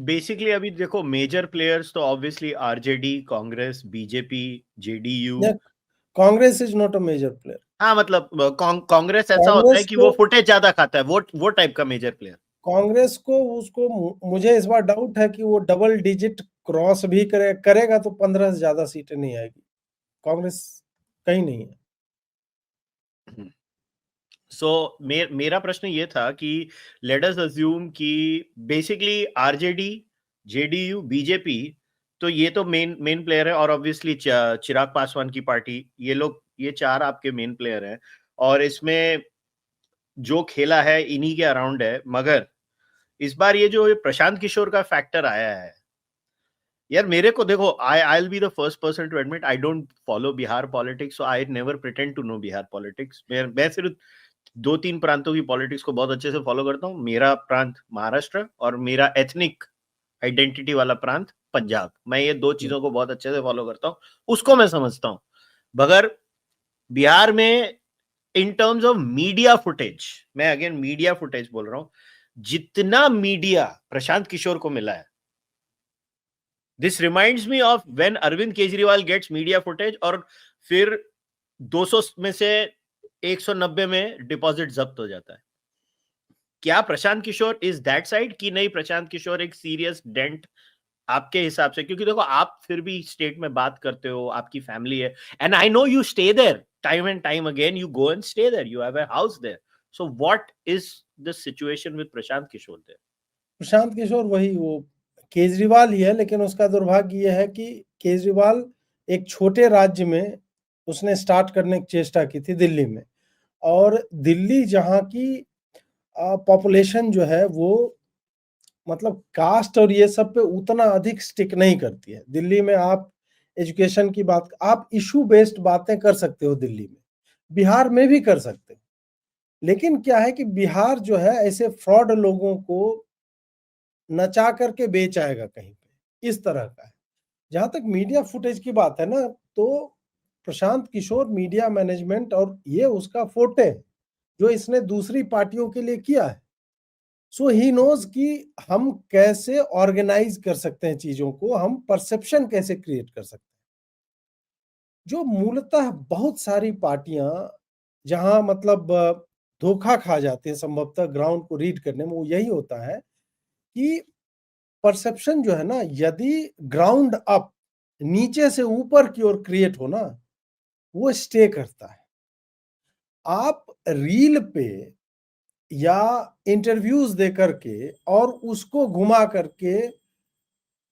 Basically अभी देखो major players तो obviously RJD, Congress, BJP, JDU. Congress is not a major player. हाँ मतलब कांग्रेस ऐसा होता है कांग्रेस कि को वो फुटेज ज्यादा खाता है, वो टाइप का मेजर प्लेयर। कांग्रेस को उसको मुझे इस बार डाउट है कि वो डबल डिजिट क्रॉस भी करेगा तो 15 से ज्यादा सीटें नहीं आएगी। कांग्रेस कहीं नहीं है। सो मेरा प्रश्न ये था कि लेट अस अज्यूम कि बेसिकली आरजेडी, जेडीयू, बीजेपी, तो ये तो मेन प्लेयर है, और ऑब्वियसली चिराग पासवान की पार्टी, ये चार आपके मेन प्लेयर हैं, और इसमें जो खेला है इन्हीं के अराउंड है। मगर इस बार ये जो प्रशांत किशोर का फैक्टर आया है यार, मेरे को देखो, I will be the first person to admit I don't follow Bihar politics, so I never pretend to know Bihar politics. मैं सिर्फ 2-3 प्रांतों की पॉलिटिक्स को बहुत अच्छे से फॉलो करता हूँ। मेरा प्रांत महाराष्ट्र और मेरा एथनिक आइडेंटिटी वाला प्रांत पंजाब, मैं ये दो चीजों को बहुत अच्छे से फॉलो करता हूँ, उसको मैं समझता हूँ। मगर बिहार में in terms of media footage, मैं अगेन मीडिया फुटेज बोल रहा हूं, जितना मीडिया प्रशांत किशोर को मिला है, this reminds me of when Arvind Kejriwal gets media footage और फिर 200 में से 190 में डिपॉजिट जब्त हो जाता है। क्या Prashant Kishor is that side कि नहीं? प्रशांत किशोर एक सीरियस डेंट आपके हिसाब से, क्योंकि देखो आप फिर भी स्टेट में बात करते हो, आपकी फैमिली है, and I know you stay there time and time again, you go and stay there, you have a house there, so what is the situation with Prashant Kishor there? Prashant Kishor वही वो केजरीवाल ही है, लेकिन उसका दुर्भाग्य यह है कि केजरीवाल एक छोटे राज्य में उसने स्टार्ट करने की चेष्टा की थी, दिल्ली में, और दिल्ली जहाँ की पॉपुलेशन जो है वो मतलब कास्ट और ये सब पे उतना अधिक स्टिक नहीं करती है। दिल्ली में आप एजुकेशन की बात, आप इशू बेस्ड बातें कर सकते हो दिल्ली में, बिहार में भी कर सकते हो, लेकिन क्या है कि बिहार जो है ऐसे फ्रॉड लोगों को नचा करके बेच आएगा कहीं पे, इस तरह का है। जहां तक मीडिया फुटेज की बात है ना, तो प्रशांत किशोर मीडिया मैनेजमेंट और ये उसका फोटे है जो इसने दूसरी पार्टियों के लिए किया है। सो ही नोज कि हम कैसे ऑर्गेनाइज कर सकते हैं चीजों को, हम परसेप्शन कैसे क्रिएट कर सकते हैं। जो मूलतः बहुत सारी पार्टियां जहां मतलब धोखा खा जाते हैं संभवतः ग्राउंड को रीड करने में, वो यही होता है कि परसेप्शन जो है ना, यदि ग्राउंड अप नीचे से ऊपर की ओर क्रिएट हो ना, वो स्टे करता है। आप रील पे या इंटरव्यूज दे करके और उसको घुमा करके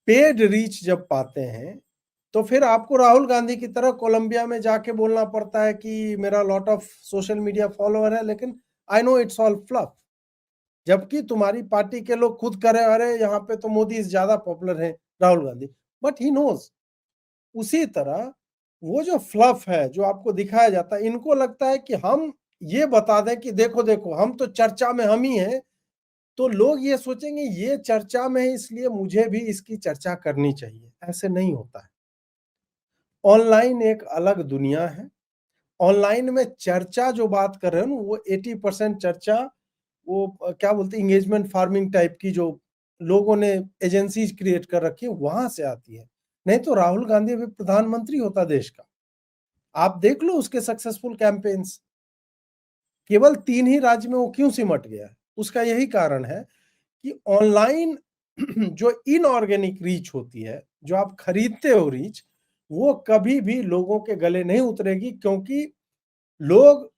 पेड रीच जब पाते हैं, तो फिर आपको राहुल गांधी की तरह कोलंबिया में जाके बोलना पड़ता है कि मेरा lot of social media follower है, लेकिन I know it's all fluff. जबकि तुम्हारी पार्टी के लोग खुद करे अरे यहाँ पे तो मोदी ज्यादा पॉपुलर है Rahul Gandhi, but he knows. उसी तरह वो जो फ्लफ है जो आपको दिखाया जाता है, इनको लगता है कि हम ये बता दें कि देखो देखो हम तो चर्चा में हम ही हैं, तो लोग ये सोचेंगे ये चर्चा में है इसलिए मुझे भी इसकी चर्चा करनी चाहिए। ऐसे नहीं होता है। ऑनलाइन एक अलग दुनिया है। ऑनलाइन में चर्चा जो बात कर रहे हो वो 80% चर्चा वो क्या बोलते हैं इंगेजमेंट फार्मिंग टाइप की, जो लोगों ने एजेंसीज क्रिएट कर रखी है वहां से आती है। नहीं तो राहुल गांधी अभी प्रधानमंत्री होता देश का, आप देख लो उसके सक्सेसफुल कैंपेन्स। केवल 3 ही राज्य में वो क्यों सिमट गया? उसका यही कारण है कि ऑनलाइन जो इनऑर्गेनिक रीच होती है, जो आप खरीदते हो रीच, वो कभी भी लोगों के गले नहीं उतरेगी, क्योंकि लोग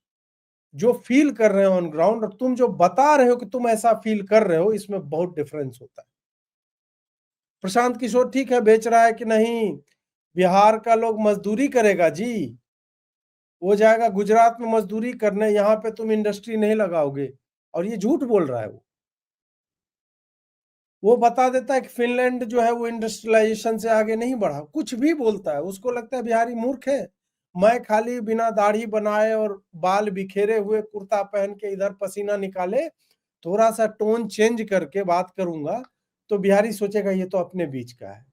जो फील कर रहे हो ऑन ग्राउंड और तुम जो बता रहे हो कि तुम ऐसा फील कर रहे हो, इसमें बहुत डिफरेंस होता है। प्रशांत किशोर ठीक है बेच रहा है कि नहीं बिहार का लोग मजदूरी करेगा जी, वो जाएगा गुजरात में मजदूरी करने, यहाँ पे तुम इंडस्ट्री नहीं लगाओगे, और ये झूठ बोल रहा है। वो बता देता है कि फिनलैंड जो है वो इंडस्ट्रियलाइजेशन से आगे नहीं बढ़ा, कुछ भी बोलता है। उसको लगता है बिहारी मूर्ख है। मैं खाली बिना दाढ़ी बनाए और बाल बिखेरे हुए कुर्ता पहन के इधर पसीना निकाले थोड़ा सा टोन चेंज करके बात करूंगा तो बिहारी सोचेगा ये तो अपने बीच का है।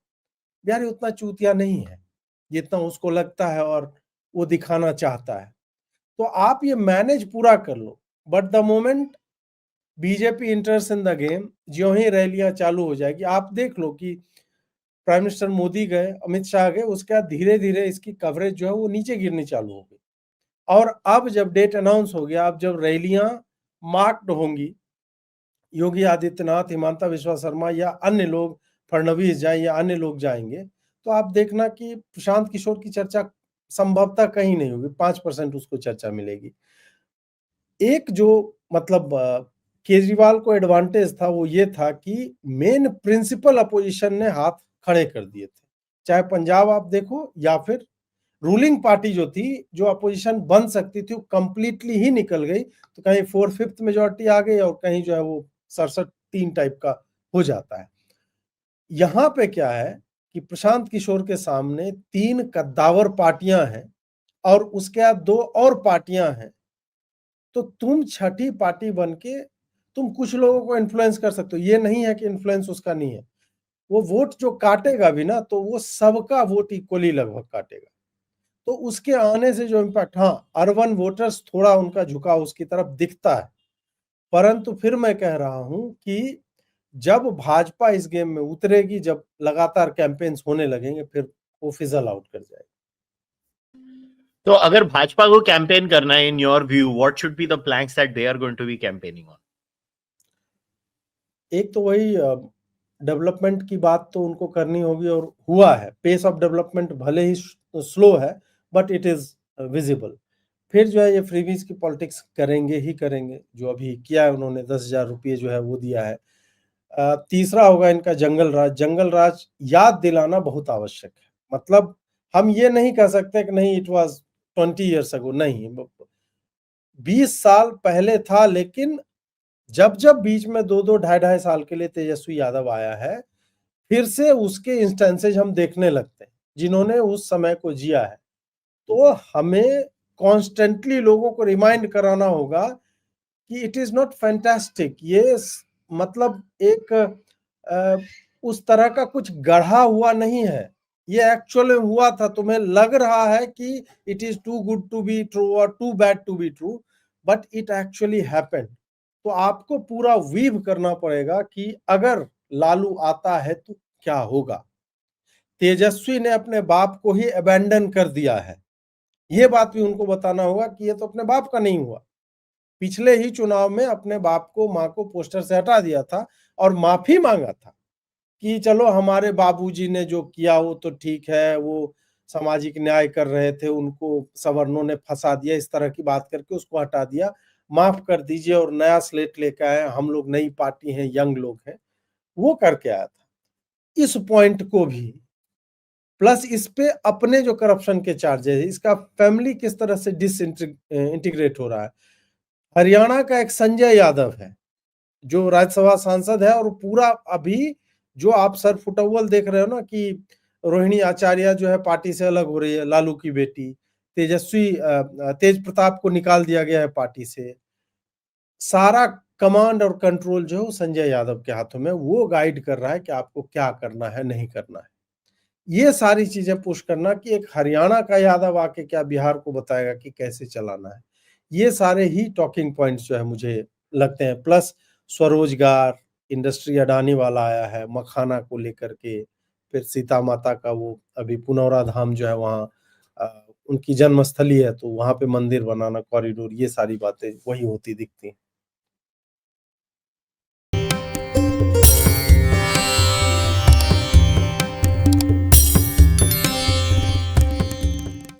बिहारी उतना चूतिया नहीं है जितना उसको लगता है और वो दिखाना चाहता है। तो आप ये मैनेज पूरा कर लो, but the moment BJP enters in the game, जो ही रैलियां चालू हो जाएगी, आप देख लो कि प्राइम मिनिस्टर मोदी गए, अमित शाह गए, उसके बाद धीरे धीरे इसकी कवरेज जो है वो नीचे गिरनी चालू हो गई। और अब जब डेट अनाउंस हो गया, अब जब रैलियां मार्क्ड होंगी, योगी आदित्यनाथ, हिमांता विश्वा शर्मा या अन्य लोग, फडणवीस जाए या अन्य लोग जाएंगे, तो आप देखना कि प्रशांत किशोर की चर्चा संभवतः कहीं नहीं होगी, 5% उसको चर्चा मिलेगी। एक जो मतलब केजरीवाल को एडवांटेज था वो ये था कि मेन प्रिंसिपल अपोजिशन ने हाथ खड़े कर दिए थे, चाहे पंजाब आप देखो या फिर रूलिंग पार्टी जो थी, जो अपोजिशन बन सकती थी, वो कंप्लीटली ही निकल गई। तो कहीं 4/5 मेजोरिटी आ गई और कहीं जो है वो 67-3 टाइप का हो जाता है। यहाँ पे क्या है कि प्रशांत किशोर के सामने 3 कद्दावर पार्टियां हैं और उसके बाद 2 और पार्टियां हैं, तो तुम छठी पार्टी बन के तुम कुछ लोगों को इन्फ्लुएंस कर सकते हो। ये नहीं है कि इन्फ्लुएंस उसका नहीं है, वो वोट जो काटेगा भी ना, तो वो सबका वोट इक्वली लगभग काटेगा। तो उसके आने से जो इम्पैक्ट, हाँ, अर्बन वोटर्स थोड़ा उनका झुकाव उसकी तरफ दिखता है, परंतु फिर मैं कह रहा हूं कि जब भाजपा इस गेम में उतरेगी, जब लगातार कैंपेन्स होने लगेंगे, फिर वो फिजल आउट कर जाएगी। तो अगर भाजपा को कैंपेन करना है, in your view, what should be the planks that they are going to be campaigning on? एक तो वही डेवलपमेंट की बात तो उनको करनी होगी, और हुआ है, पेस ऑफ डेवलपमेंट भले ही स्लो है बट इट इज विजिबल। फिर जो है ये फ्रीबीज की पॉलिटिक्स करेंगे ही करेंगे, जो अभी किया है उन्होंने, 10,000 रुपये जो है वो दिया है। तीसरा होगा इनका जंगल राज। जंगल राज याद दिलाना बहुत आवश्यक है, मतलब हम ये नहीं कह सकते कि नहीं, इट वाज 20 ईयर्स अगो, नहीं, 20 साल पहले था, लेकिन जब जब बीच में 2-2 ढाई-ढाई साल के लिए तेजस्वी यादव आया है, फिर से उसके इंस्टेंसेज हम देखने लगते हैं, जिन्होंने उस समय को जिया है। तो हमें कॉन्स्टेंटली लोगों को रिमाइंड कराना होगा कि इट इज नॉट फैंटास्टिक, ये मतलब एक उस तरह का कुछ गढ़ा हुआ नहीं है, ये एक्चुअल में हुआ था। तुम्हें लग रहा है कि it is too good to be true और too bad to be true, but it actually happened. तो आपको पूरा वीव करना पड़ेगा कि अगर लालू आता है तो क्या होगा। तेजस्वी ने अपने बाप को ही अबैंडन कर दिया है, ये बात भी उनको बताना होगा कि ये तो अपने बाप का नहीं हुआ। पिछले ही चुनाव में अपने बाप को, माँ को पोस्टर से हटा दिया था और माफी मांगा था कि चलो हमारे बाबूजी ने जो किया वो तो ठीक है, वो सामाजिक न्याय कर रहे थे, उनको सवर्णों ने फंसा दिया, इस तरह की बात करके उसको हटा दिया, माफ कर दीजिए और नया स्लेट लेकर आए, हम लोग नई पार्टी हैं, यंग लोग हैं, वो करके आया था। इस पॉइंट को भी, प्लस इस पे अपने जो करप्शन के चार्जेस, इसका फैमिली किस तरह से इंटीग्रेट हो रहा है। हरियाणा का एक संजय यादव है जो राज्यसभा सांसद है, और पूरा अभी जो आप सर फुटअव्वल देख रहे हो ना कि रोहिणी आचार्य जो है पार्टी से अलग हो रही है, लालू की बेटी, तेज प्रताप को निकाल दिया गया है पार्टी से, सारा कमांड और कंट्रोल जो है वो संजय यादव के हाथों में, वो गाइड कर रहा है कि आपको क्या करना है, नहीं करना है। ये सारी चीजें पुश करना कि एक हरियाणा का यादव आके क्या बिहार को बताएगा कि कैसे चलाना है, ये सारे ही टॉकिंग पॉइंट्स जो है मुझे लगते हैं। प्लस स्वरोजगार, इंडस्ट्री अडानी वाला आया है, मखाना को लेकर के, फिर सीता माता का वो अभी पुनौरा धाम जो है वहाँ उनकी जन्मस्थली है, तो वहां पे मंदिर बनाना, कॉरिडोर, ये सारी बातें वही होती दिखती हैं।